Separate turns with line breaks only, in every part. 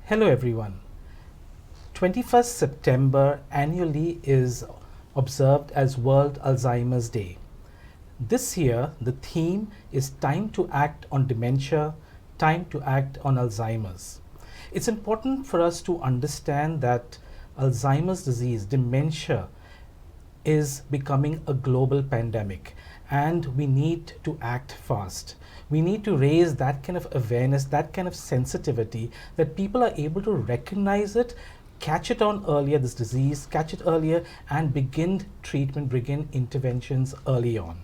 Hello everyone. 21st September annually is observed as World Alzheimer's Day. This year, the theme is Time to Act on Dementia, Time to Act on Alzheimer's. It's important for us to understand that Alzheimer's disease, dementia, is becoming a global pandemic and we need to act fast. We need to raise that kind of awareness, that kind of sensitivity that people are able to recognize it, catch it on earlier, this disease, catch it earlier and begin treatment, begin interventions early on.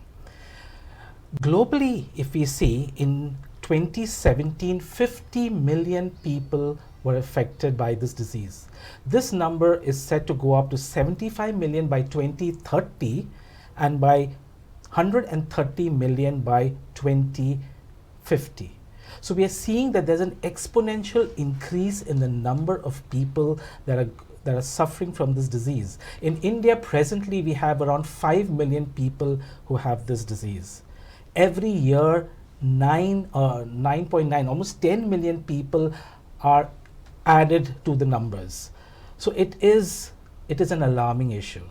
Globally, if we see in 2017, 50 million people were affected by this disease. This number is set to go up to 75 million by 2030 and by 130 million by 2050. So we are seeing that there's an exponential increase in the number of people that are suffering from this disease. In India, presently, we have around 5 million people who have this disease. Every year, 9.9, almost 10 million people are added to the numbers. So it is an alarming issue.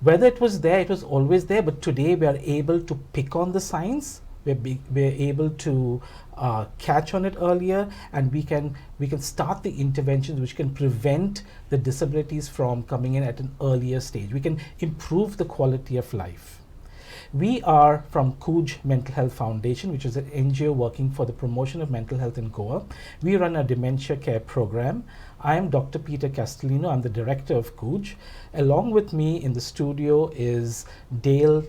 Whether it was there, it was always there, but today we are able to pick on the signs, we're able to catch on it earlier, and we can start the interventions which can prevent the disabilities from coming in at an earlier stage. We can improve the quality of life. We are from Cooj Mental Health Foundation, which is an NGO working for the promotion of mental health in Goa. We run a dementia care program. I am Dr. Peter Castellino. I'm the director of Cooj. Along with me in the studio is Dale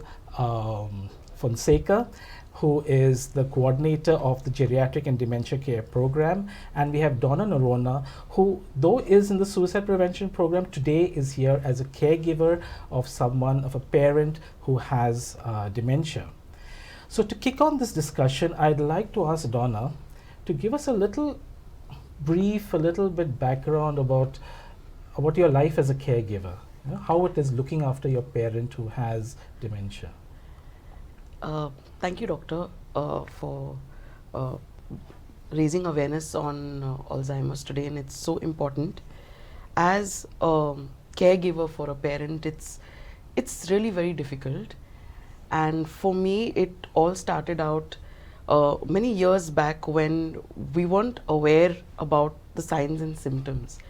Fonseca, who is the coordinator of the Geriatric and Dementia Care Program. And we have Donna Norona, who, though is in the suicide prevention program, today is here as a caregiver of someone, of a parent who has dementia. So to kick on this discussion, I'd like to ask Donna to give us a little brief, a little bit background about your life as a caregiver, how it is looking after your parent who has dementia.
Thank you, Doctor, for raising awareness on Alzheimer's today, and it's so important. As a caregiver for a parent, it's really very difficult. And for me, it all started out many years back when we weren't aware about the signs and symptoms.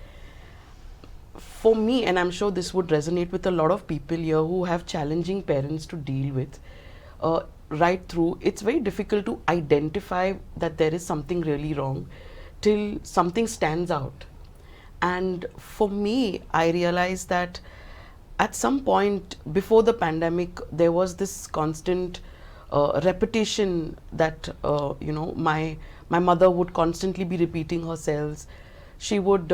For me, and I'm sure this would resonate with a lot of people here who have challenging parents to deal with, right through, it's very difficult to identify that there is something really wrong till something stands out. And for me, I realized that at some point before the pandemic, there was this constant repetition that my mother would constantly be repeating herself. She would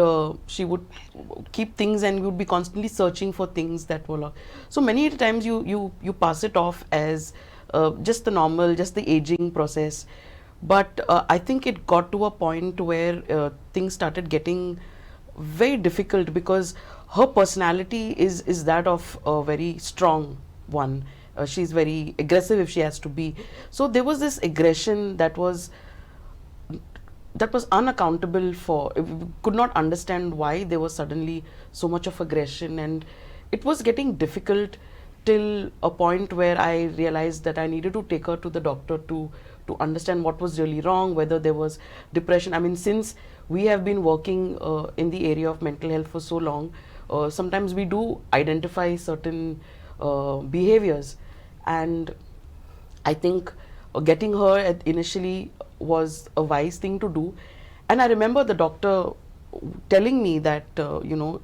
keep things, and we would be constantly searching for things that were so many times you pass it off as just the normal, just the aging process. But I think it got to a point where things started getting very difficult, because her personality is that of a very strong one. She's very aggressive if she has to be. So there was this aggression that was unaccountable for. We could not understand why there was suddenly so much of aggression, and it was getting difficult till a point where I realized that I needed to take her to the doctor to understand what was really wrong, whether there was depression. I mean, since we have been working in the area of mental health for so long, sometimes we do identify certain behaviors, and I think getting her initially was a wise thing to do. And I remember the doctor telling me that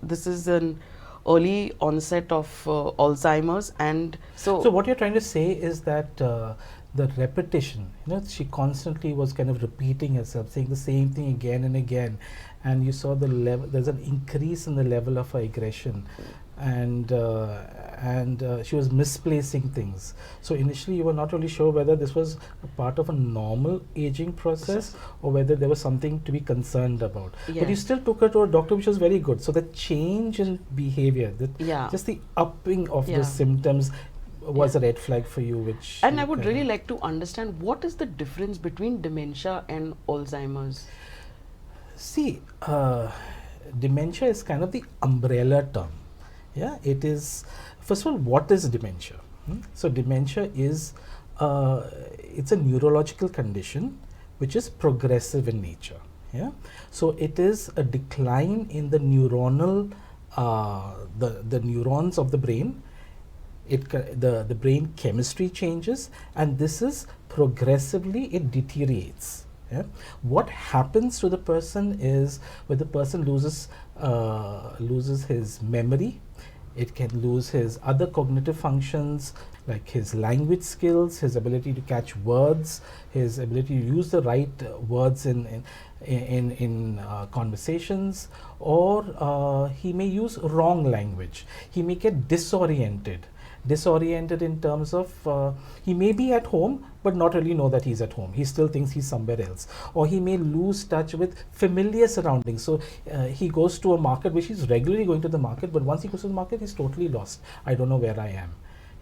this is an early onset of Alzheimer's. And so
what you're trying to say is that the repetition, she constantly was kind of repeating herself, saying the same thing again and again, and you saw the level, there's an increase in the level of her aggression, and she was misplacing things. So initially you were not really sure whether this was a part of a normal aging process or whether there was something to be concerned about.
Yeah.
But you still took her to a doctor, which was very good. So the change in behavior, just the upping of the symptoms was a red flag for you, which...
And I would really like to understand, what is the difference between dementia and Alzheimer's?
See, dementia is kind of the umbrella term. Yeah, it is. First of all, what is dementia? So dementia is it's a neurological condition which is progressive in nature. Yeah, so it is a decline in the neuronal the neurons of the brain. The brain chemistry changes, and this is progressively it deteriorates. Yeah? What happens to the person is when the person loses his memory, it can lose his other cognitive functions like his language skills, his ability to catch words, his ability to use the right words in conversations, or he may use wrong language. He may get disoriented in terms of he may be at home but not really know that he's at home. He still thinks he's somewhere else, or he may lose touch with familiar surroundings. So he goes to a market which he's regularly going to the market, but once he goes to the market he's totally lost. I don't know where I am.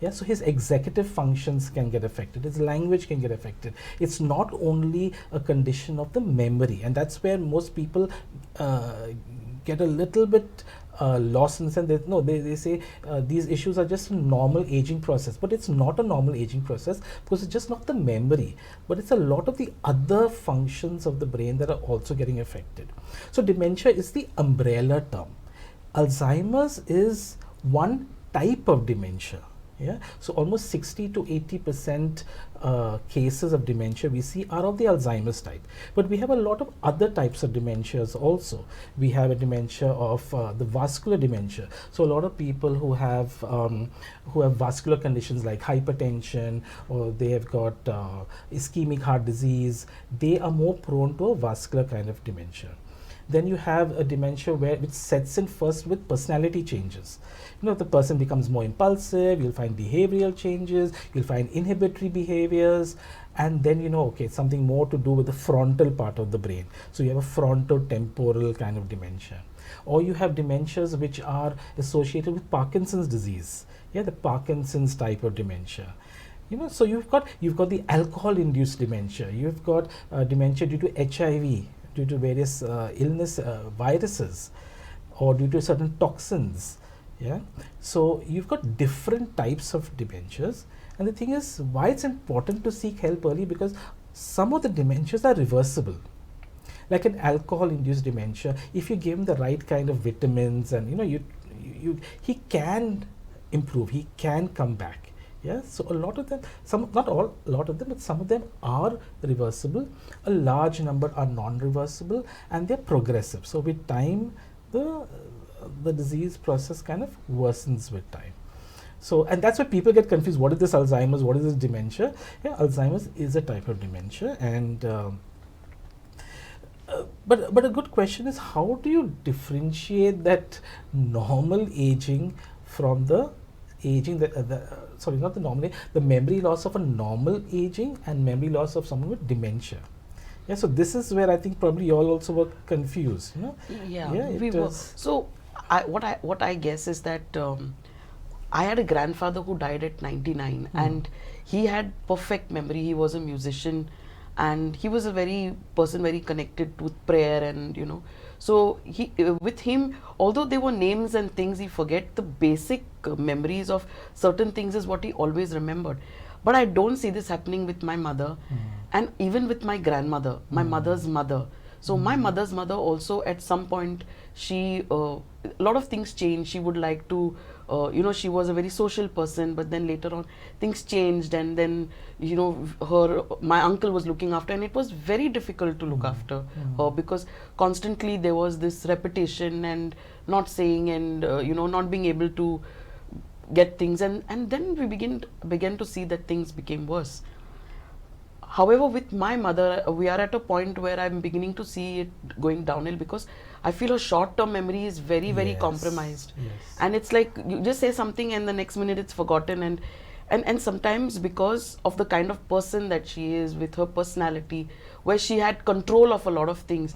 Yeah, so his executive functions can get affected, his language can get affected. It's not only a condition of the memory, and that's where most people get a little bit lost in the sense that they say these issues are just a normal aging process, but it's not a normal aging process because it's just not the memory, but it's a lot of the other functions of the brain that are also getting affected. So dementia is the umbrella term. Alzheimer's is one type of dementia. Yeah, so almost 60 to 80% cases of dementia we see are of the Alzheimer's type. But we have a lot of other types of dementias also. We have a dementia of the vascular dementia. So a lot of people who have vascular conditions like hypertension, or they have got ischemic heart disease, they are more prone to a vascular kind of dementia. Then you have a dementia which sets in first with personality changes. The person becomes more impulsive, you'll find behavioral changes, you'll find inhibitory behaviors, and then okay, something more to do with the frontal part of the brain. So you have a frontotemporal kind of dementia. Or you have dementias which are associated with Parkinson's disease. Yeah, the Parkinson's type of dementia. So you've got the alcohol-induced dementia, you've got dementia due to HIV, due to various illness viruses, or due to certain toxins. Yeah, so you've got different types of dementias, and the thing is why it's important to seek help early, because some of the dementias are reversible. Like an alcohol-induced dementia, if you give him the right kind of vitamins, and he can improve, he can come back. Yeah, so a lot of them, not all, a lot of them, but some of them are reversible. A large number are non-reversible, and they're progressive. So with time, the disease process kind of worsens with time. So, and that's why people get confused. What is this Alzheimer's? What is this dementia? Yeah, Alzheimer's is a type of dementia, and but a good question is, how do you differentiate that normal aging from the aging sorry, not the normal, the memory loss of a normal aging and memory loss of someone with dementia? Yeah, so this is where I think probably you all also were confused.
Yeah, we were. So what I guess is that I had a grandfather who died at 99, and he had perfect memory. He was a musician, and he was a very connected to prayer, and so he with him, although there were names and things he forget, the basic memories of certain things is what he always remembered. But I don't see this happening with my mother, and even with my grandmother, my mother's mother. So my mother's mother also, at some point, she a lot of things changed. She would like to she was a very social person, but then later on things changed, and then my uncle was looking after, and it was very difficult to look after her, because constantly there was this repetition and not saying, and not being able to get things, and then we began to see that things became worse. However, with my mother, we are at a point where I'm beginning to see it going downhill, because I feel her short-term memory is very compromised.
Yes.
And it's like you just say something and the next minute it's forgotten, and sometimes because of the kind of person that she is, with her personality, where she had control of a lot of things,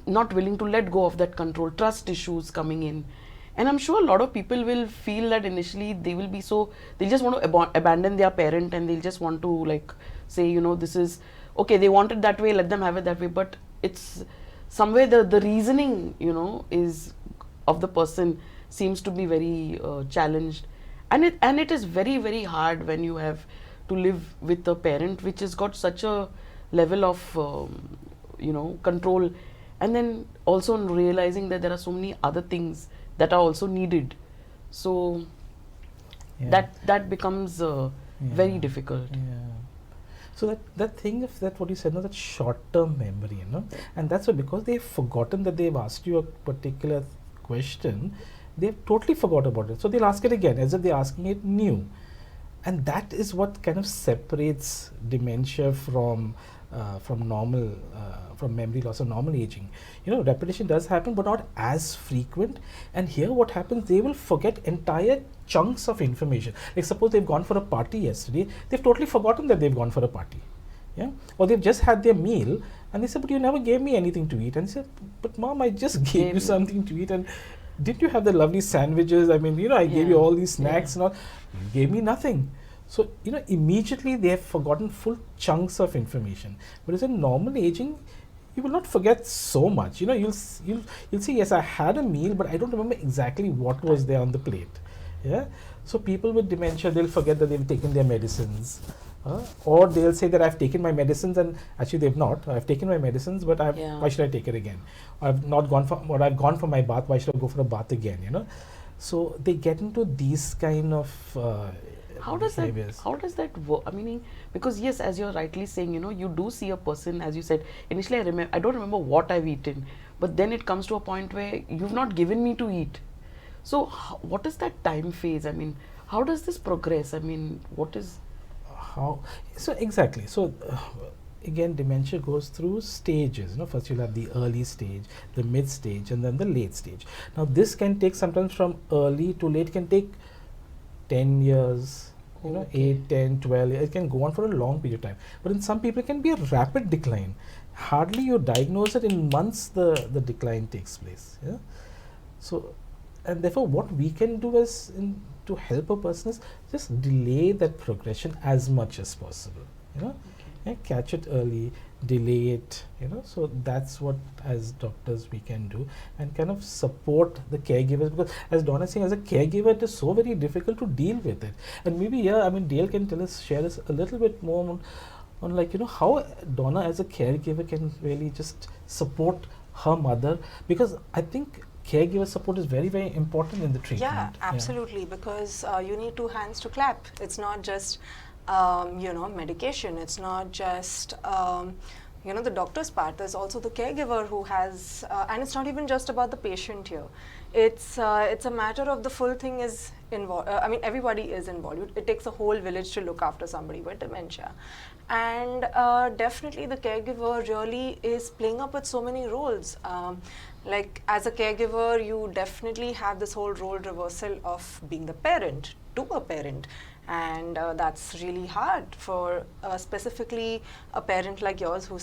not willing to let go of that control, trust issues coming in. And I'm sure a lot of people will feel that initially they'll just want to abandon their parent, and they'll just want to say, this is okay, they want it that way, let them have it that way. But it's somewhere the reasoning, you know, is of the person seems to be very challenged, and it is very, very hard when you have to live with a parent which has got such a level of you know, control, and then also realizing that there are so many other things that are also needed. So
Yeah.
that becomes very difficult.
Yeah. So that thing of that what you said, no, that short-term memory, you know, and that's why, because they've forgotten that they've asked you a particular question, they've totally forgot about it. So they'll ask it again as if they're asking it new, and that is what kind of separates dementia from normal from memory loss or normal aging. You know, repetition does happen, but not as frequent. And here, what happens? They will forget entire chunks of information. Like suppose they've gone for a party yesterday, they've totally forgotten that they've gone for a party. Yeah, or they've just had their meal and they said, "But you never gave me anything to eat." And they said, "But mom, I just gave you something to eat, and didn't you have the lovely sandwiches? I mean, you know, I gave you all these snacks and all. You gave me nothing." So, you know, immediately they have forgotten full chunks of information. Whereas in normal aging, you will not forget so much. You know, you'll see, yes, I had a meal, but I don't remember exactly what was there on the plate. Yeah. So people with dementia, they'll forget that they've taken their medicines. Or they'll say that I've taken my medicines, and actually they've not. I've taken my medicines, but why should I take it again? I've not gone for, or I've gone for my bath. Why should I go for a bath again? You know, so they get into these kind of
How does
behaviors.
that work? I mean, because yes, as you're rightly saying, you know, you do see a person, as you said initially. I don't remember what I've eaten, but then it comes to a point where you've not given me to eat. So what is that time phase? I mean, how does this progress? I mean, what is
How? So exactly. So again, dementia goes through stages. You know, first you'll have the early stage, the mid stage, and then the late stage. Now this can take sometimes from early to late. Can take 10 years. You know, 8, 10, 12 years. It can go on for a long period of time. But in some people, it can be a rapid decline. Hardly you diagnose it, in months the decline takes place. Yeah. So, and therefore, what we can do is to help a person is just delay that progression as much as possible. You know, catch it early, delay it. You know, so that's what as doctors we can do, and kind of support the caregivers, because as Donna is saying, as a caregiver, it is so very difficult to deal with it. And maybe I mean, Dale can share us a little bit more on like, you know, how Donna as a caregiver can really just support her mother, because I think caregiver support is very, very important in the treatment.
Yeah, absolutely, because you need two hands to clap. It's not just you know, medication. It's not just you know, the doctor's part. There's also the caregiver who has, and it's not even just about the patient here. It's a matter of the full thing is involved. I mean, everybody is involved. It takes a whole village to look after somebody with dementia, and definitely the caregiver really is playing up with so many roles. Like as a caregiver, you definitely have this whole role reversal of being the parent to a parent, and that's really hard for specifically a parent like yours who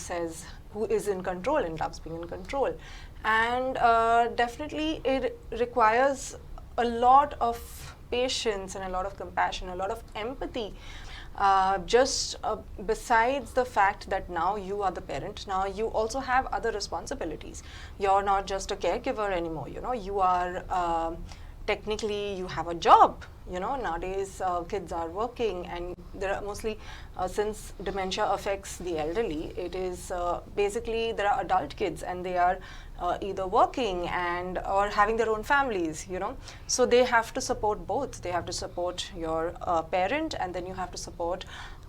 is in control and loves being in control. And definitely it requires a lot of patience and a lot of compassion, a lot of empathy. Besides the fact that now you are the parent, now you also have other responsibilities. You're not just a caregiver anymore. You know, you are technically, you have a job. You know, nowadays kids are working, and there are mostly since dementia affects the elderly, it is basically there are adult kids, and they are either working or having their own families. You know, so they have to support both. They have to support your parent, and then you have to support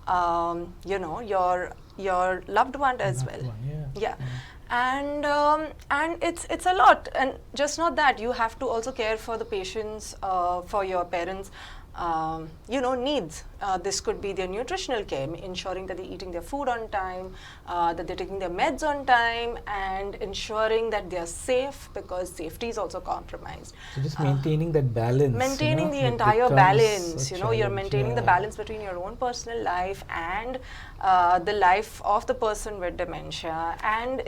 you know, your loved one as well. Yeah. And it's a lot, and just not that, you have to also care for the patients, for your parents, you know, needs. This could be their nutritional care, ensuring that they're eating their food on time, that they're taking their meds on time, and ensuring that they're safe, because safety is also compromised.
So just maintaining that balance.
Maintaining the entire balance, you know, you're maintaining the balance between your own personal life and the life of the person with dementia. And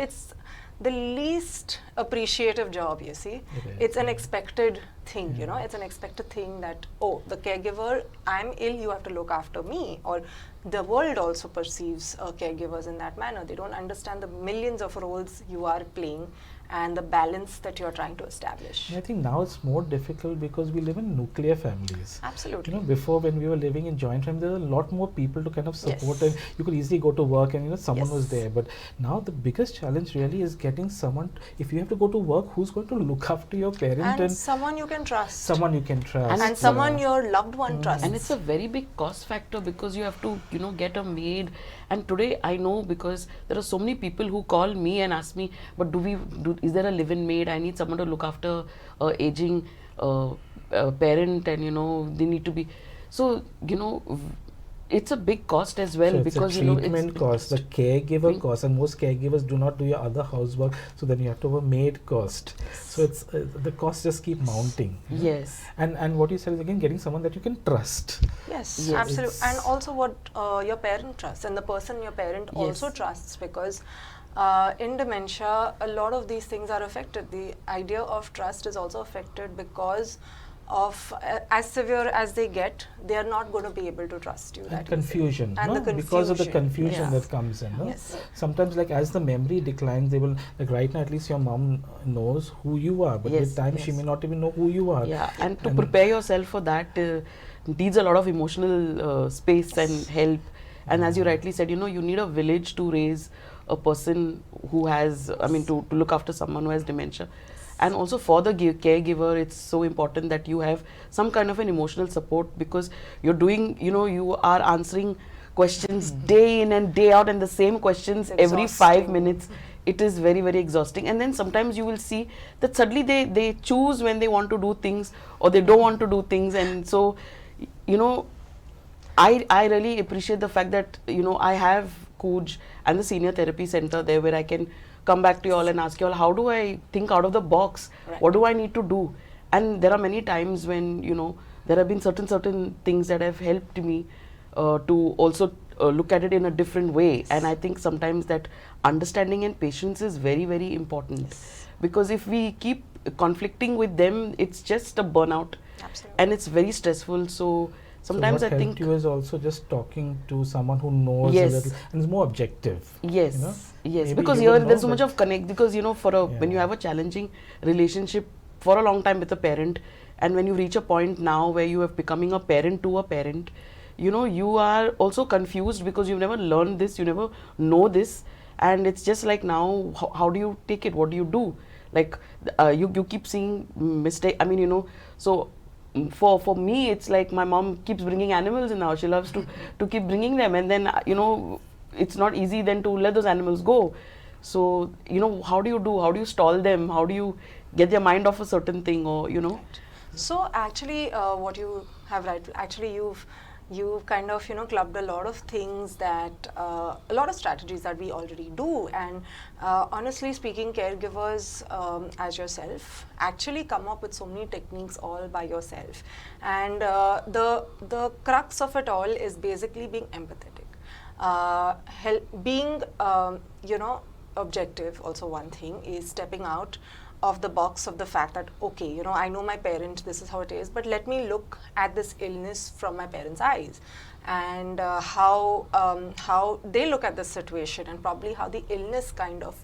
the least appreciative job, you see. It's an expected thing, you know, it's an expected thing that, oh, the caregiver, I'm ill, you have to look after me. Or the world also perceives caregivers in that manner. They don't understand the millions of roles you are playing and the balance that you're trying to establish.
I think now it's more difficult because we live in nuclear families.
Absolutely.
You know, before when we were living in joint families, there were a lot more people to kind of support,
Yes.
and you could easily go to work and, you know, someone was
Yes.
there. But now the biggest challenge really is getting someone, if you have to go to work, who's going to look after your parent,
And someone you can trust.
someone you can trust.
And someone your loved one trusts.
And it's a very big cost factor because you have to, you know, get a maid. And today I know because there are so many people who call me and ask me, but is there a live-in maid? I need someone to look after aging parent, and you know they need to be. So you know, it's a big cost as well,
So it's
because
a
you know
treatment cost, the caregiver cost, and most caregivers do not do your other housework, so then you have to have a maid cost. So it's the costs just keep mounting.
Yes.
And what you said is again getting someone that you can trust.
Yes,
Yes.
absolutely. And also what your parent trusts, and the person your parent also
Yes.
trusts, because in dementia, a lot of these things are affected. The idea of trust is also affected because of as severe as they get, they are not going to be able to trust you.
And
that easily.
confusion,
And
no?
the
Because of the confusion
Yes.
that comes in. No?
Yes.
Sometimes, like as the memory declines, they will, like right now at least your mom knows who you are, but
Yes,
with time she
yes.
may not even know who you are.
Yeah, and to prepare yourself for that needs a lot of emotional space and help. And as you rightly said, you know, you need a village to raise a person who has, I mean, to look after someone who has dementia. And also for the caregiver, it's so important that you have some kind of an emotional support, because you're doing, you know, you are answering questions day in and day out, and the same questions every 5
Exhausting.
minutes. It is very, very exhausting. And then sometimes you will see that suddenly they choose when they want to do things or they don't want to do things. And so, you know, I really appreciate the fact that, you know, I have Cooj and the senior therapy center there, where I can come back to you all and ask you all, how do I think out of the box?
Right.
What do I need to do? And there are many times when, you know, there have been certain things that have helped me to also look at it in a different way. And I think sometimes that understanding and patience is very, very important. Because if we keep conflicting with them, it's just a burnout.
Absolutely.
And it's very stressful. So sometimes
so what
I
helped
think
you is also just talking to someone who knows
Yes.
a little, and is more objective.
yes,
you know?
yes,
Maybe
because
you
here
would
there's
know,
so much
but-
of connect. Because you know, when you
Yeah.
have a challenging relationship for a long time with a parent, and when you reach a point now where you are becoming a parent to a parent, you know, you are also confused because you've never learned this, you never know this, and it's just like now, how do you take it? What do you do? Like you keep seeing mistake. I mean, you know, so. For me, it's like my mom keeps bringing animals in now. She loves to keep bringing them, and then you know, it's not easy then to let those animals go. So you know, how do you do? How do you stall them? How do you get their mind off a certain thing, or you know?
So actually, what you have actually you've kind of, you know, clubbed a lot of things that a lot of strategies that we already do. And honestly speaking, caregivers as yourself actually come up with so many techniques all by yourself. And the crux of it all is basically being empathetic, being you know, objective. Also, one thing is stepping out of the box of the fact that, okay, you know, I know my parent, this is how it is, but let me look at this illness from my parents' eyes, and how they look at this situation, and probably how the illness kind of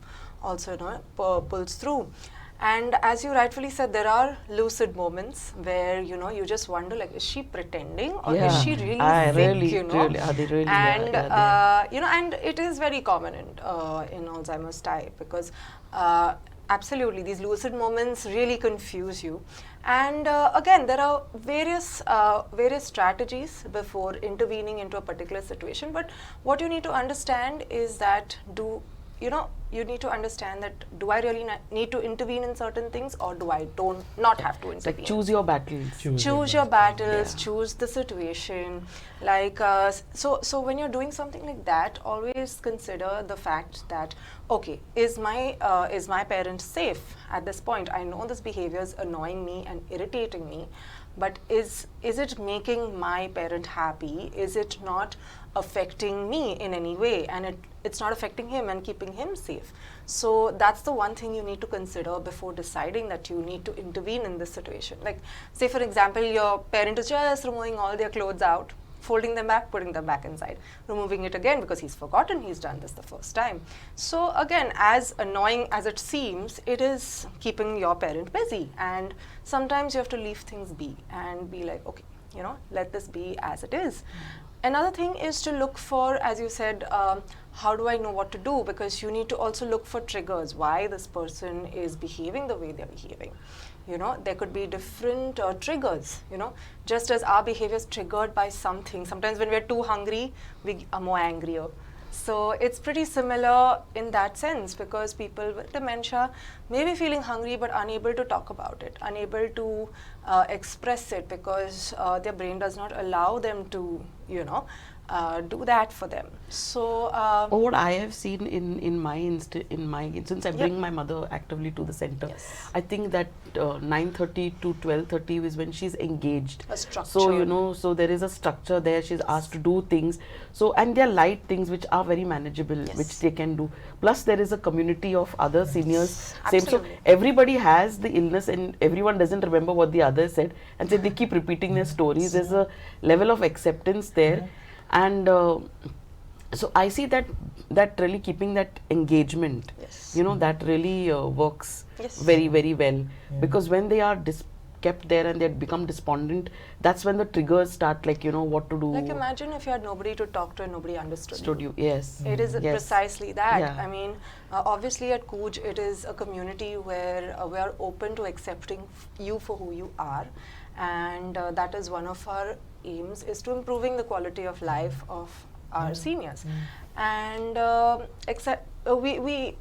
also, you know, pulls through. And as you rightfully said, there are lucid moments where, you know, you just wonder, like, is she pretending, or is she really sick, you know?
Are they really?
And
Yeah,
you know, and it is very common in Alzheimer's type, because absolutely these lucid moments really confuse you. And again, there are various strategies before intervening into a particular situation, but what you need to understand is that, you need to understand that, do I really need to intervene in certain things, or do I not have to
it's
intervene?
like choose your battles.
Choose your battles,
Yeah.
choose the situation. Like, so when you're doing something like that, always consider the fact that, okay, is my parent safe at this point? I know this behavior is annoying me and irritating me. but is it making my parent happy? Is it not affecting me in any way, and it's not affecting him and keeping him safe? So that's the one thing you need to consider before deciding that you need to intervene in this situation. Like, say for example, your parent is just removing all their clothes out, folding them back, putting them back inside, removing it again because he's forgotten he's done this the first time. So again, as annoying as it seems, it is keeping your parent busy, and sometimes you have to leave things be and be like, okay, you know, let this be as it is. Another thing is to look for, as you said, how do I know what to do? Because you need to also look for triggers, why this person is behaving the way they're behaving. You know, there could be different triggers, you know, just as our behavior is triggered by something. Sometimes when we're too hungry, we are more angrier. So it's pretty similar in that sense, because people with dementia may be feeling hungry but unable to talk about it, unable to express it, because their brain does not allow them to, you know, do that for them. So
Or what I have seen in my since I bring my mother actively to the center,
Yes.
I think that 9:30 to 12:30 is when she's engaged.
A structure.
So you know, so there is a structure there. She's asked to do things. So, and they're light things which are very manageable,
Yes.
which they can do. Plus, there is a community of other seniors. Same. So
Absolutely.
everybody has the illness, and everyone doesn't remember what the other said, and so they keep repeating their stories. There's a level of acceptance there. And so I see that really keeping that engagement,
Yes.
you know, that really works
Yes.
very, very well.
Yeah.
Because when they are kept there and they become despondent, that's when the triggers start, like, you know, what to do.
Like, imagine if you had nobody to talk to and nobody understood
Studio, yes.
It is
Yes.
precisely that.
Yeah.
I mean, obviously at Cooj, it is a community where we are open to accepting you for who you are, and that is one of our aims, is to improving the quality of life of our seniors. And we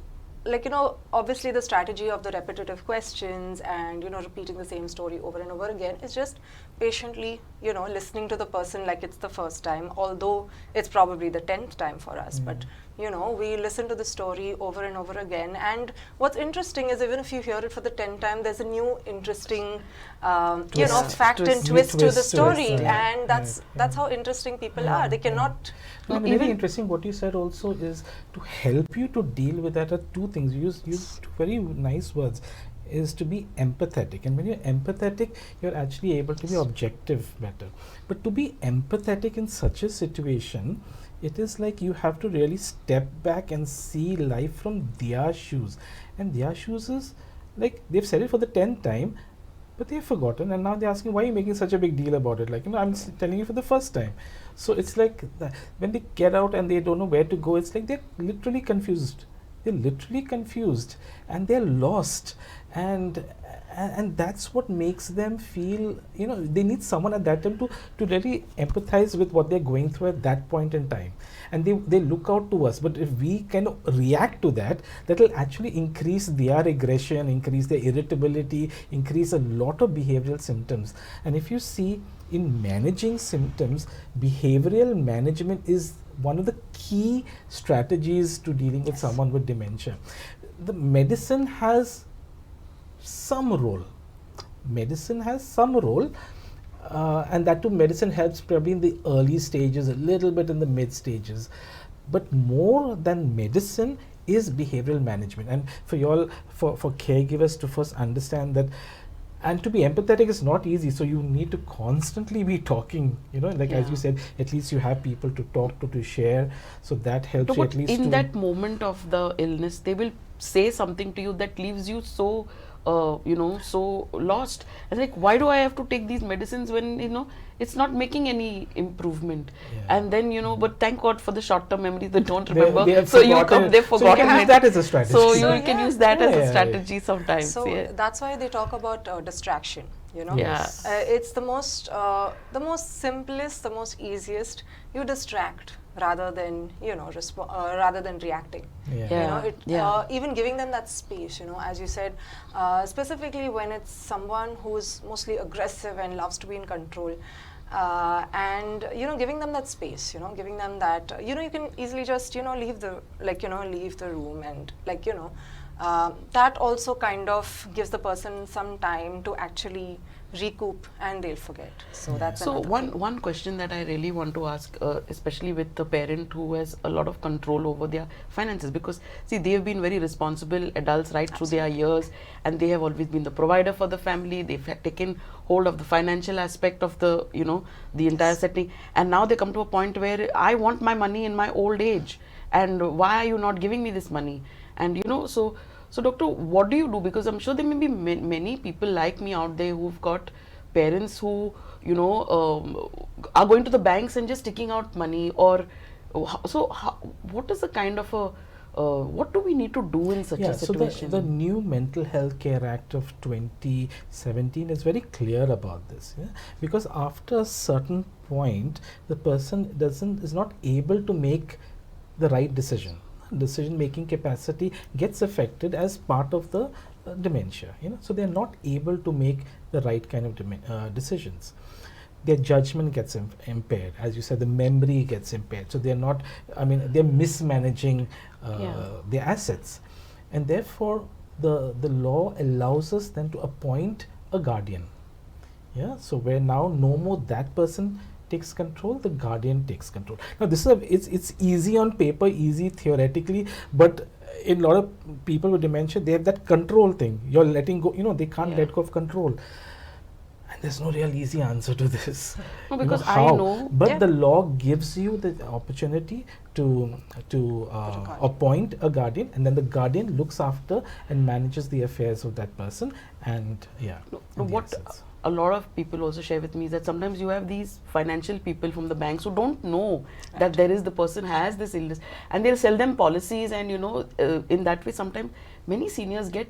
like, you know, obviously the strategy of the repetitive questions and, you know, repeating the same story over and over again is just patiently, you know, listening to the person like it's the first time, although it's probably the 10th time for us. But, you know, we listen to the story over and over again. And what's interesting is, even if you hear it for the 10th time, there's a new interesting, you know,
Twist.
fact and
Twist.
twist to the
Twist to it,
story.
yeah.
And that's how interesting people are. They cannot.
No, and very interesting what you said also is, to help you to deal with that are two things. You use two very nice words, is to be empathetic. And when you're empathetic, you're actually able to be objective better. But to be empathetic in such a situation, it is like you have to really step back and see life from their shoes. And their shoes is like, they've said it for the 10th time, but they've forgotten, and now they're asking, why are you making such a big deal about it? Like, you know, I'm telling you for the first time. So it's like when they get out and they don't know where to go, it's like they're literally confused. They're literally confused and they're lost. And that's what makes them feel, you know, they need someone at that time to really empathize with what they're going through at that point in time. And they look out to us. But if we kind of react to that, that will actually increase their aggression, increase their irritability, increase a lot of behavioral symptoms. And if you see, in managing symptoms, behavioral management is one of the key strategies to dealing with someone with dementia. The medicine has some role. Medicine has some role. And that too, medicine helps probably in the early stages, a little bit in the mid stages. But more than medicine is behavioral management. And for you all, for caregivers to first understand that, and to be empathetic is not easy, so you need to constantly be talking, you know, like as you said, at least you have people to talk to share, so that helps you at least
in that moment of the illness, they will say something to you that leaves you so you know, so lost. And like, why do I have to take these medicines when, you know, it's not making any improvement? And then, you know, but thank God for the short-term memory, they don't remember.
They have
so you
forgotten
come,
it.
they've
So you
forgotten
can use
it.
that as a strategy.
So
So
you can use that as a strategy
Yeah.
sometimes.
So that's why they talk about distraction, you know.
Yeah.
It's the most simplest, the most easiest. You distract rather than, you know, rather than reacting. You know, even giving them that space, you know, as you said, specifically when it's someone who's mostly aggressive and loves to be in control. And, you know, giving them that space, you know, giving them that, you know, you can easily just, you know, leave the room, and, like, you know, that also kind of gives the person some time to actually recoup and they'll forget. So that's
So
another thing.
one question that I really want to ask, especially with the parent who has a lot of control over their finances, because see, they have been very responsible adults right through their years, and they have always been the provider for the family. They've taken hold of the financial aspect of the the entire setting, and now they come to a point where I want my money in my old age, and why are you not giving me this money? And so doctor, what do you do? Because I'm sure there may be many people like me out there who've got parents who are going to the banks and just taking out money, or what is the kind of a what do we need to do in such a situation?
So the new Mental Health Care Act of 2017 is very clear about this, because after a certain point, the person is not able to make the right decision. Decision making capacity gets affected as part of the dementia, so they're not able to make the right kind of decisions. Their judgment gets impaired, as you said, the memory gets impaired, so they're not, they're mismanaging their assets, and therefore the law allows us then to appoint a guardian. So where now no more that person takes control, the guardian takes control. Now this is it's easy on paper, easy theoretically, but in a lot of people with dementia, they have that control thing. You're letting go, they can't let go of control. And there's no real easy answer to this.
No, because
how?
I know.
But the law gives you the opportunity to appoint a guardian, and then the guardian looks after and manages the affairs of that person, and
What a lot of people also share with me is that sometimes you have these financial people from the banks who don't know that there is the person has this illness, and they'll sell them policies, and in that way sometimes many seniors get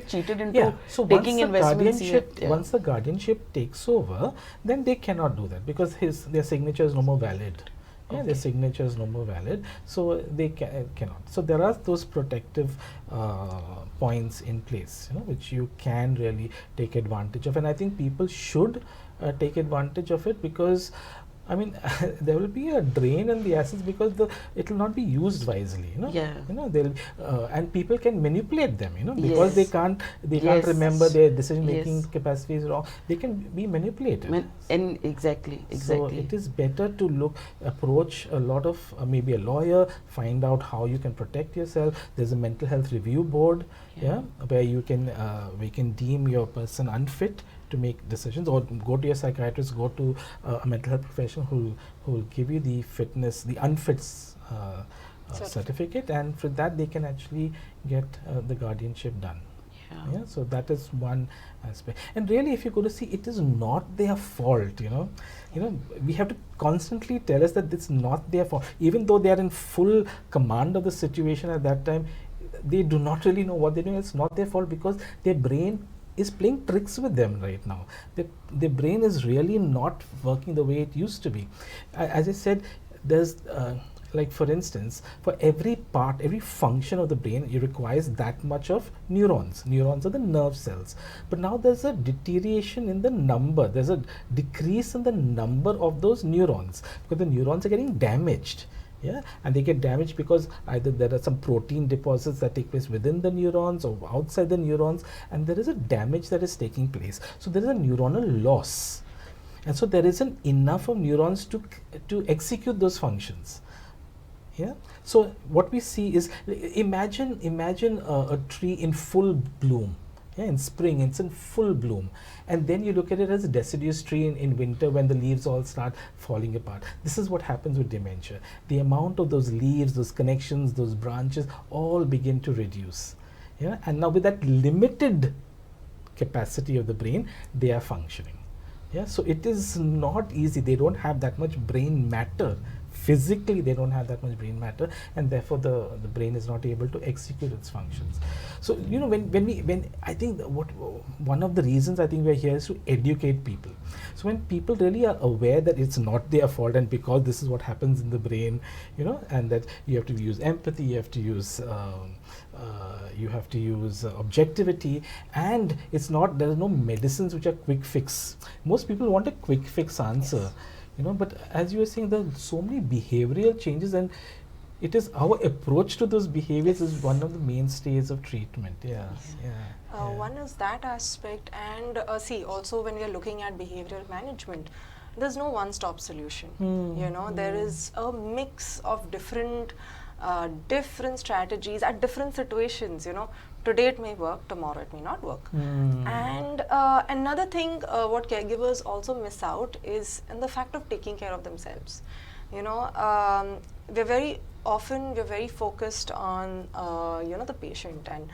cheated into taking investments.
Once the guardianship takes over, then they cannot do that, because their signature is no more valid. Their signature is no more valid, so they cannot. So there are those protective points in place, which you can really take advantage of, and I think people should take advantage of it, because there will be a drain in the assets, because it will not be used wisely. They'll and people can manipulate them. Because they can't remember, their decision making capacity is wrong. They can be manipulated.
And exactly.
So it is better to approach a lot of maybe a lawyer, find out how you can protect yourself. There's a mental health review board, where you can we can deem your person unfit to make decisions, or go to your psychiatrist, go to a mental health professional who will give you the fitness, the unfit certificate, and for that they can actually get the guardianship done. So that is one aspect. And really, if you go to see, it is not their fault. We have to constantly tell us that it's not their fault, even though they are in full command of the situation at that time. They do not really know what they're doing. It's not their fault, because their brain is playing tricks with them right now. The brain is really not working the way it used to be. As I said, there's like for instance, for every part, every function of the brain, it requires that much of neurons. Neurons are the nerve cells. But now there's a deterioration in the number. There's a decrease in the number of those neurons, because the neurons are getting damaged. And they get damaged because either there are some protein deposits that take place within the neurons or outside the neurons, and there is a damage that is taking place. So there is a neuronal loss, and so there isn't enough of neurons to execute those functions. So what we see is, imagine a tree in full bloom. In spring, it's in full bloom, and then you look at it as a deciduous tree in winter, when the leaves all start falling apart. This is what happens with dementia. The amount of those leaves, those connections, those branches all begin to reduce. And now with that limited capacity of the brain, they are functioning. So it is not easy. They don't have that much brain matter. Physically, they don't have that much brain matter, and therefore the brain is not able to execute its functions. So when I think one of the reasons I think we're here is to educate people. So when people really are aware that it's not their fault, and because this is what happens in the brain, and that you have to use empathy, you have to use objectivity, and there are no medicines which are quick fix. Most people want a quick fix answer. But as you were saying, there are so many behavioral changes, and it is our approach to those behaviors is one of the mainstays of treatment. Yeah, yeah.
One is that aspect, and see, also when we are looking at behavioral management, there's no one-stop solution. You know, there is a mix of different strategies at different situations. You know, today it may work, tomorrow it may not work. And another thing, what caregivers also miss out is in the fact of taking care of themselves. You know, we're very focused on the patient, and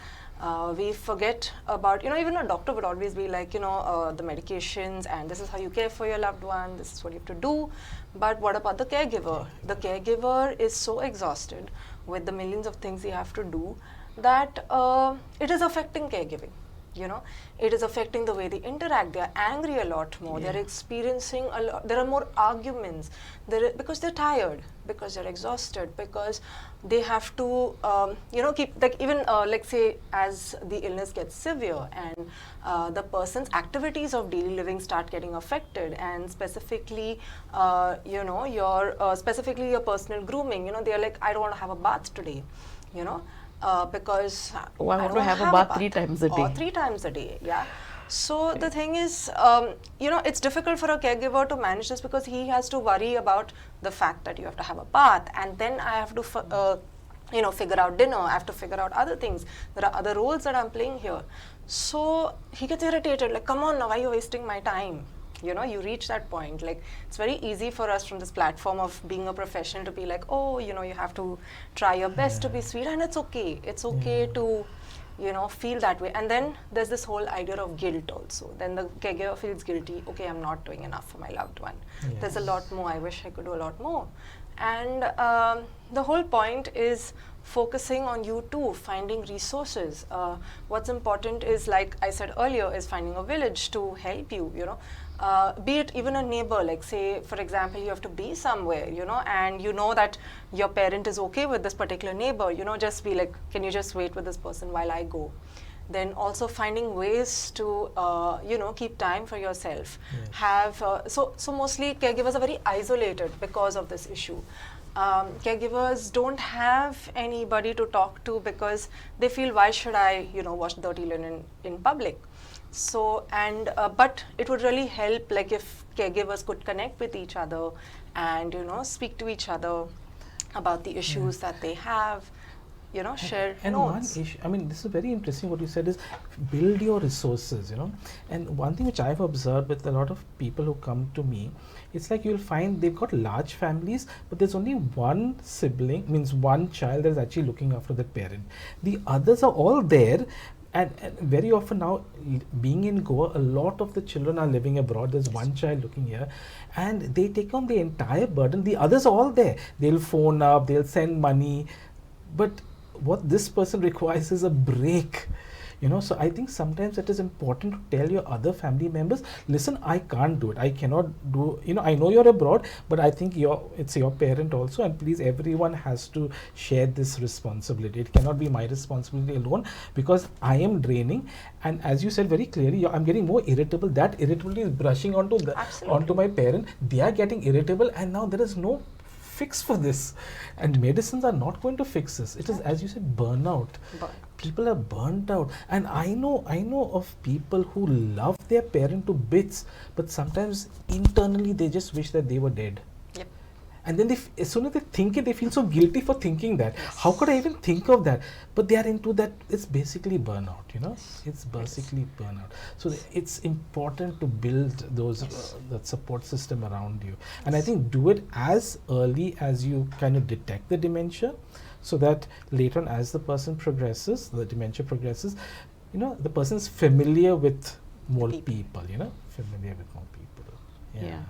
we forget about, even a doctor would always be like, the medications, and this is how you care for your loved one, this is what you have to do. But what about the caregiver? The caregiver is so exhausted with the millions of things they have to do that it is affecting caregiving. It is affecting the way they interact. They are angry a lot more. They're experiencing a lot. There are more arguments because they're tired, because they're exhausted, because they have to, keep, like, even like say as the illness gets severe and the person's activities of daily living start getting affected, and specifically, specifically your personal grooming. They are like, I don't want to have a bath today, because
I want to
don't
have a bath 3 times a day.
Or 3 times a day, yeah. So the thing is, it's difficult for a caregiver to manage this because he has to worry about the fact that you have to have a bath, and then I have to, figure out dinner. I have to figure out other things. There are other roles that I'm playing here. So he gets irritated, like, come on now, why are you wasting my time? You reach that point. Like, it's very easy for us from this platform of being a professional to be like, oh, you have to try your best to be sweet, and it's okay. It's okay to, feel that way. And then there's this whole idea of guilt also. Then the caregiver feels guilty. Okay, I'm not doing enough for my loved one. There's a lot more. I wish I could do a lot more. And the whole point is focusing on you too, finding resources. What's important is, like I said earlier, is finding a village to help you, be it even a neighbor. Like, say, for example, you have to be somewhere, and that your parent is okay with this particular neighbor, just be like, can you just wait with this person while I go? Then also finding ways to, keep time for yourself. So mostly caregivers are very isolated because of this issue. Caregivers don't have anybody to talk to because they feel, why should I, wash dirty linen in public? So, and but it would really help, like, if caregivers could connect with each other and speak to each other about the issues that they have, share
and
notes.
one issue, I mean, this is very interesting what you said, is build your resources, and one thing which I've observed with a lot of people who come to me, it's like you'll find they've got large families, but there's only one sibling, means one child that is actually looking after the parent. The others are all there. And very often now, being in Goa, a lot of the children are living abroad. There's one child looking here, and they take on the entire burden. The others are all there. They'll phone up, they'll send money. But what this person requires is a break. So I think sometimes it is important to tell your other family members, listen, I can't do it. I cannot do, I know you're abroad, but I think it's your parent also, and please, everyone has to share this responsibility. It cannot be my responsibility alone, because I am draining. And as you said very clearly, I'm getting more irritable. That irritability is brushing onto my parent. They are getting irritable, and now there is no fix for this, and medicines are not going to fix this. It is, as you said, burnout. People are burnt out, and I know of people who love their parent to bits, but sometimes internally they just wish that they were dead. And then as soon as they think it, they feel so guilty for thinking that. How could I even think of that? But they are into that. It's basically burnout, It's basically burnout. So it's important to build that support system around you. And I think do it as early as you kind of detect the dementia, so that later on, as the person progresses, the dementia progresses, the person is familiar with more people, familiar with more people. Yeah.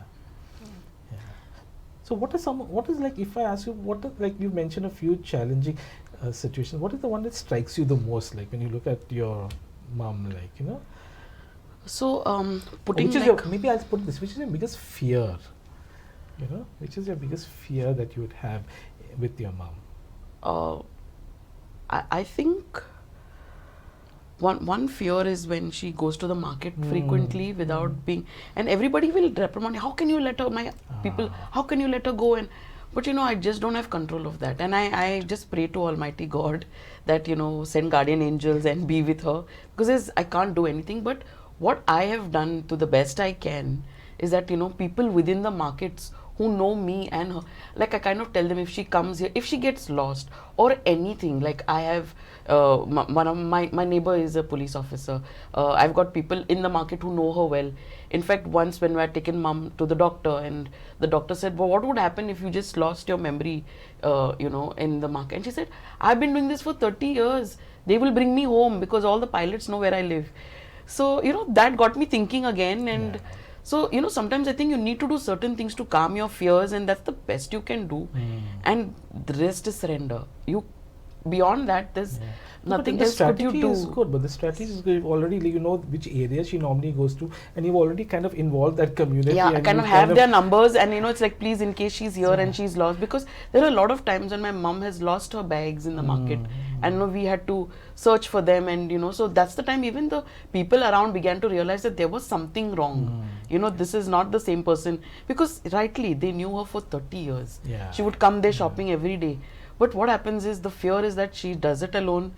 So what is like, if I ask you, what is, like, you mentioned a few challenging situations, what is the one that strikes you the most, like when you look at your mom, like,
So putting,
which is
like,
maybe I'll put this, which is your biggest fear, which is your biggest fear that you would have with your mom?
I think one fear is when she goes to the market frequently without being, and everybody will reprimand, how can you let her, how can you let her go? And But I just don't have control of that, and I just pray to Almighty God that send guardian angels and be with her, because I can't do anything. But what I have done to the best I can is that people within the markets who know me and her, like I kind of tell them, if she comes here, if she gets lost or anything, like I have one of my neighbor is a police officer. I've got people in the market who know her well. In fact, once when we had taken mom to the doctor, and the doctor said, well, what would happen if you just lost your memory, in the market? And she said, I've been doing this for 30 years. They will bring me home because all the pilots know where I live. So, that got me thinking again. And
Yeah.
so, sometimes I think you need to do certain things to calm your fears, and that's the best you can do. And the rest is surrender. Beyond that, there's nothing
the
else could you
strategy
do.
is good, but the strategy is good. You've already, which area she normally goes to, and you've already kind of involved that community.
Yeah, I
and
kind
you
of have their numbers, and it's like, please, in case she's here and she's lost, because there are a lot of times when my mom has lost her bags in the market, and we had to search for them, and so that's the time even the people around began to realize that there was something wrong. This is not the same person, because rightly they knew her for 30 years.
Yeah.
She would come there shopping every day. But what happens is, the fear is that she does it alone,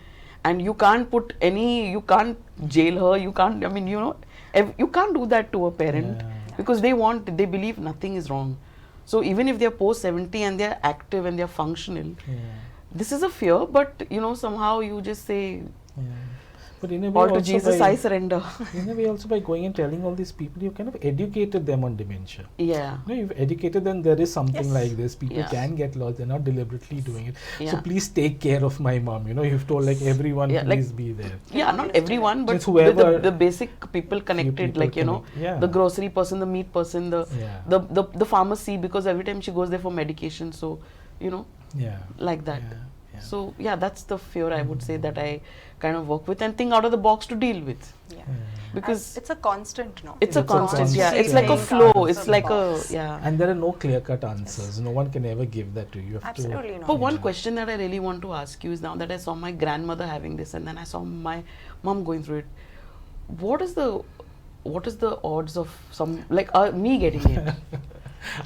and you can't you can't jail her, you can't, you can't do that to a parent, because they believe nothing is wrong. So even if they're post 70 and they're active and they're functional, this is a fear, but somehow you just say,
But in a way,
or to
also
Jesus, I surrender.
in a way, also by going and telling all these people, you've kind of educated them on dementia.
Yeah.
You've educated them there is something
Yes.
like this. People
Yeah.
can get lost. They're not deliberately doing it. So
Yeah.
please take care of my mom. You've told like everyone,
Yeah, like-
please be there.
Yeah, not everyone, but
It's whoever-
the basic people connected,
people
like
Yeah.
the grocery person, the meat person,
Yeah.
the pharmacy, because every time she goes there for medication, so
Yeah.
like that.
Yeah. Yeah.
So yeah, that's the fear I would say that I kind of work with and think out of the box to deal with,
Yeah.
because
It's a constant, no?
it's a
It's a
constant. Yeah,
constant
it's like a
thing
flow.
out of
It's
the
like
box.
And there are no clear-cut answers. No one can ever give that to you. You have
Absolutely not.
But one
Yeah.
question that I really want to ask you is, now that I saw my grandmother having this and then I saw my mom going through it, what is the odds of me getting it?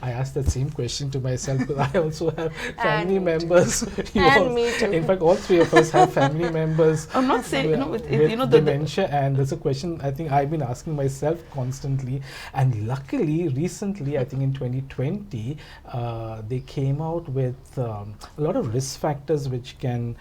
I asked that same question to myself, because I also have family
And me too.
members. You
And
all-
me too.
In fact, all three of us have family members.
I'm not saying,
with
the
dementia, and that's a question I think I've been asking myself constantly. And luckily, recently, I think in 2020, they came out with a lot of risk factors which can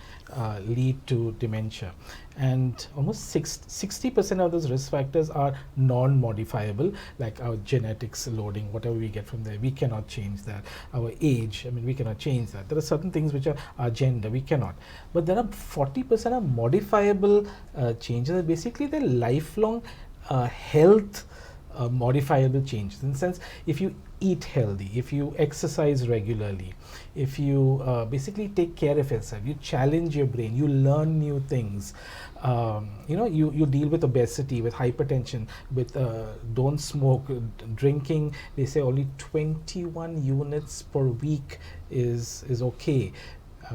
lead to dementia. And almost 60% of those risk factors are non-modifiable, like our genetics loading, whatever we get from there, we cannot change that. Our age, we cannot change that. There are certain things which are our gender, we cannot. But there are 40% of modifiable changes. Basically, they're lifelong health modifiable changes. In the sense, if you eat healthy, if you exercise regularly, if you basically take care of yourself, you challenge your brain, you learn new things, you deal with obesity, with hypertension, with don't smoke, drinking. They say only 21 units per week is okay.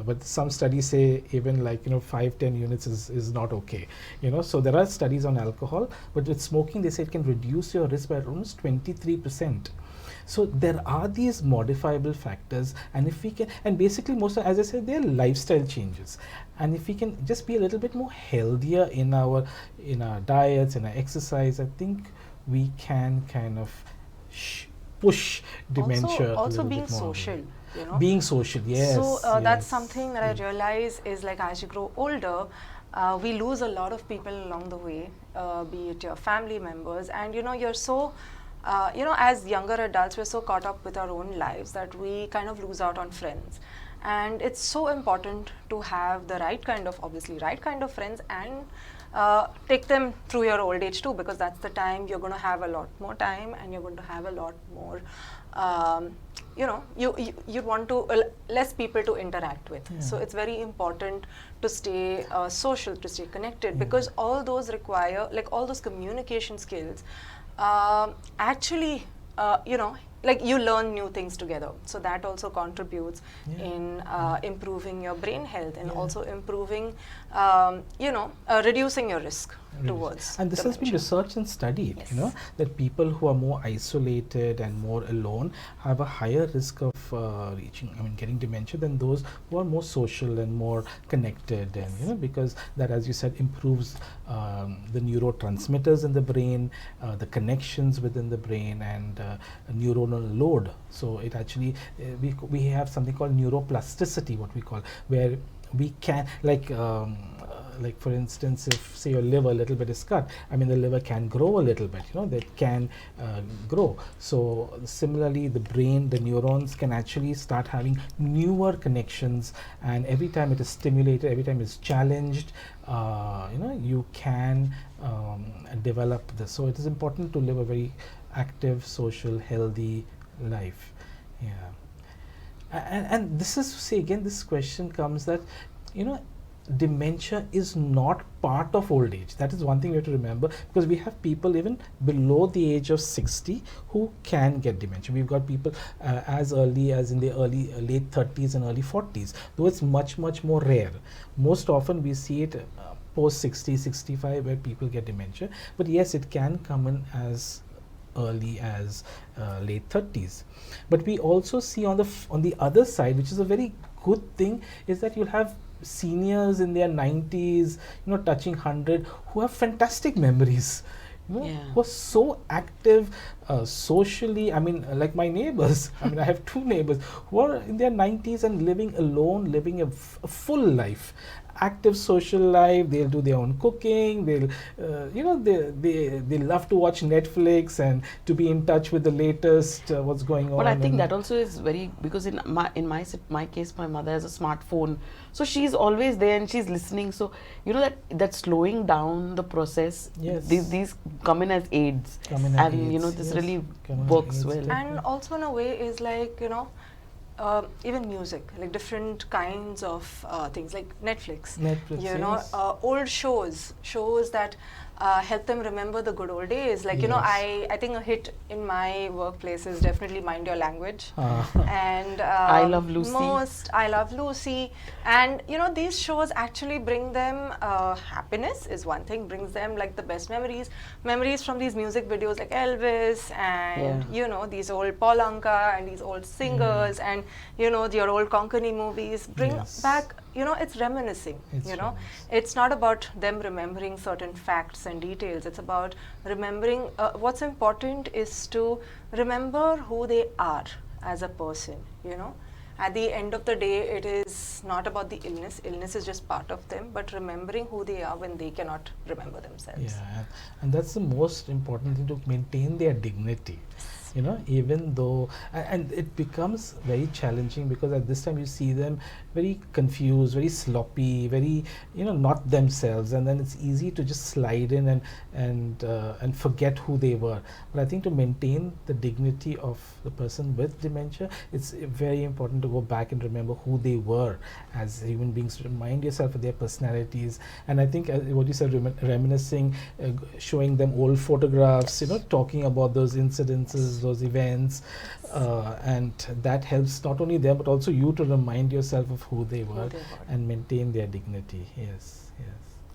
But some studies say even 5-10 units is not okay. So there are studies on alcohol, but with smoking they say it can reduce your risk by almost 23%. So there are these modifiable factors, and if we can, and basically most of, as I said, they are lifestyle changes, and if we can just be a little bit more healthier in our diets, in our exercise, I think we can kind of push dementia.
Also
a little
being
bit more away.
social.
Being social, yes.
So that's
yes.
something that I realize is, like, as you grow older, we lose a lot of people along the way, be it your family members, and you're so as younger adults, we're so caught up with our own lives that we kind of lose out on friends. And it's so important to have the right kind of friends, and take them through your old age too, because that's the time you're going to have a lot more time, and you're going to have a lot more you'd want to less people to interact with. So it's very important to stay social, to stay connected, because all those require, like, all those communication skills actually you learn new things together. So that also contributes in improving your brain health, and also improving reducing your risk towards
and this has been
dementia.
researched and studied,
Yes.
you know, that people who are more isolated and more alone have a higher risk of getting dementia than those who are more social and more connected, and you know, because that, as you said, improves the neurotransmitters in the brain, the connections within the brain, and neuronal load. So it actually we have something called neuroplasticity, what we call, where we can like for instance, if say your liver a little bit is cut, I mean the liver can grow a little bit, you know, that can grow. So similarly the brain, the neurons can actually start having newer connections, and every time it is stimulated, every time it's challenged, you know, you can develop this. So it is important to live a very active, social, healthy life. Yeah. And this is, see, again this question comes that, you know, dementia is not part of old age. That is one thing we have to remember, because we have people even below the age of 60 who can get dementia. We've got people as early as in the late 30s and early 40s, though it's much more rare. Most often we see it post 60, 65 where people get dementia, but yes, it can come in as early as late 30s. But we also see on the other side, which is a very good thing, is that you'll have seniors in their 90s, you know, touching 100, who have fantastic memories, you know,
Yeah.
who are so active socially. I mean, like my neighbors, I mean, I have two neighbors who are in their 90s and living alone, living a full life, active social life. They'll do their own cooking, they'll you know, they love to watch Netflix and to be in touch with the latest what's going on.
But I think
and
that also is very, because in my case, my mother has a smartphone, so she's always there and she's listening. So you know that slowing down the process.
Yes.
These come in as aids,
Come in as
and you know
aids,
this
yes.
really
Come in as
works
aids,
well.
definitely.
And also in a way is like, you know, even music, like different kinds of things like Netflix, you know,
yes.
old shows that help them remember the good old days. Like, you know,
Yes.
I think a hit in my workplace is definitely Mind Your Language. And
I Love Lucy.
I Love Lucy. And you know, these shows actually bring them happiness is one thing, brings them like the best memories from these music videos like Elvis, and
Yeah.
you know, these old Paul Anka and these old singers, and you know, your old Konkani movies bring
Yes.
back, you know, it's reminiscing.
It's
You know,
reminiscing.
it's not about them remembering certain facts and details. It's about remembering what's important is to remember who they are as a person, you know. At the end of the day, it is not about the illness. Illness is just part of them, but remembering who they are when they cannot remember themselves.
Yeah, and that's the most important thing, to maintain their dignity. You know, even though, and it becomes very challenging, because at this time you see them very confused, very sloppy, very, you know, not themselves, and then it's easy to just slide in and forget who they were. But I think to maintain the dignity of the person with dementia, it's very important to go back and remember who they were as human beings. Remind yourself of their personalities, and I think what you said, reminiscing, showing them old photographs, you know, talking about those incidences, those events, and that helps not only them but also you to remind yourself of who they were and maintain their dignity. Yes, yes.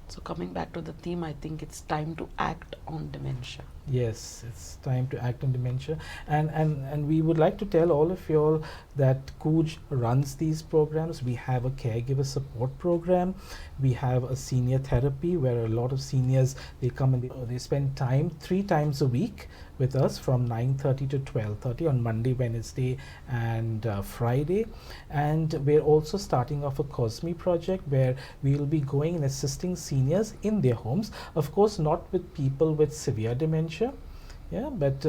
So coming back to the theme, I think it's time to act on dementia.
Yes, it's time to act on dementia, and we would like to tell all of you all that Cooj runs these programs. We have a caregiver support program, we have a senior therapy where a lot of seniors, they come and they spend time 3 times a week with us from 9:30 to 12:30 on Monday, Wednesday and Friday. And we're also starting off a COSME project where we will be going and assisting seniors in their homes, of course not with people with severe dementia, yeah, but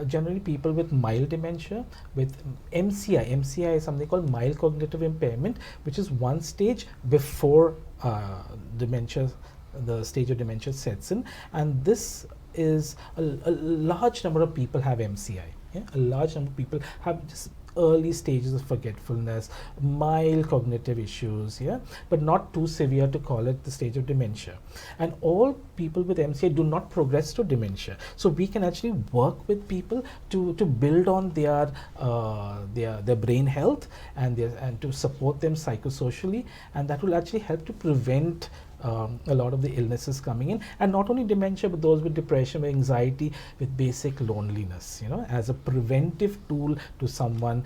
generally people with mild dementia, with MCI. MCI is something called mild cognitive impairment, which is one stage before dementia, the stage of dementia sets in, and this is a large number of people have MCI. Yeah? A large number of people have just early stages of forgetfulness, mild cognitive issues, yeah, but not too severe to call it the stage of dementia. And all people with MCI do not progress to dementia. So we can actually work with people to build on their brain health and to support them psychosocially, and that will actually help to prevent a lot of the illnesses coming in, and not only dementia, but those with depression, with anxiety, with basic loneliness, as a preventive tool to someone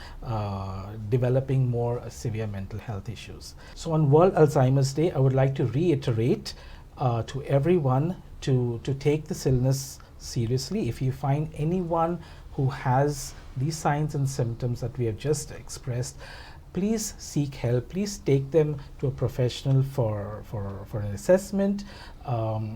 developing more severe mental health issues. So on World Alzheimer's Day, I would like to reiterate to everyone to take this illness seriously. If you find anyone who has these signs and symptoms that we have just expressed, please seek help. Please take them to a professional for an assessment.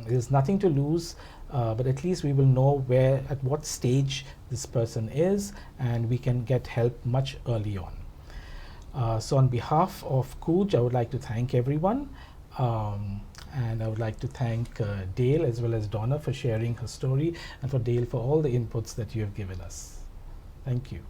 There's nothing to lose, but at least we will know at what stage this person is, and we can get help much early on. So on behalf of Cooj, I would like to thank everyone. And I would like to thank Dale as well as Donna for sharing her story, and for Dale for all the inputs that you have given us. Thank you.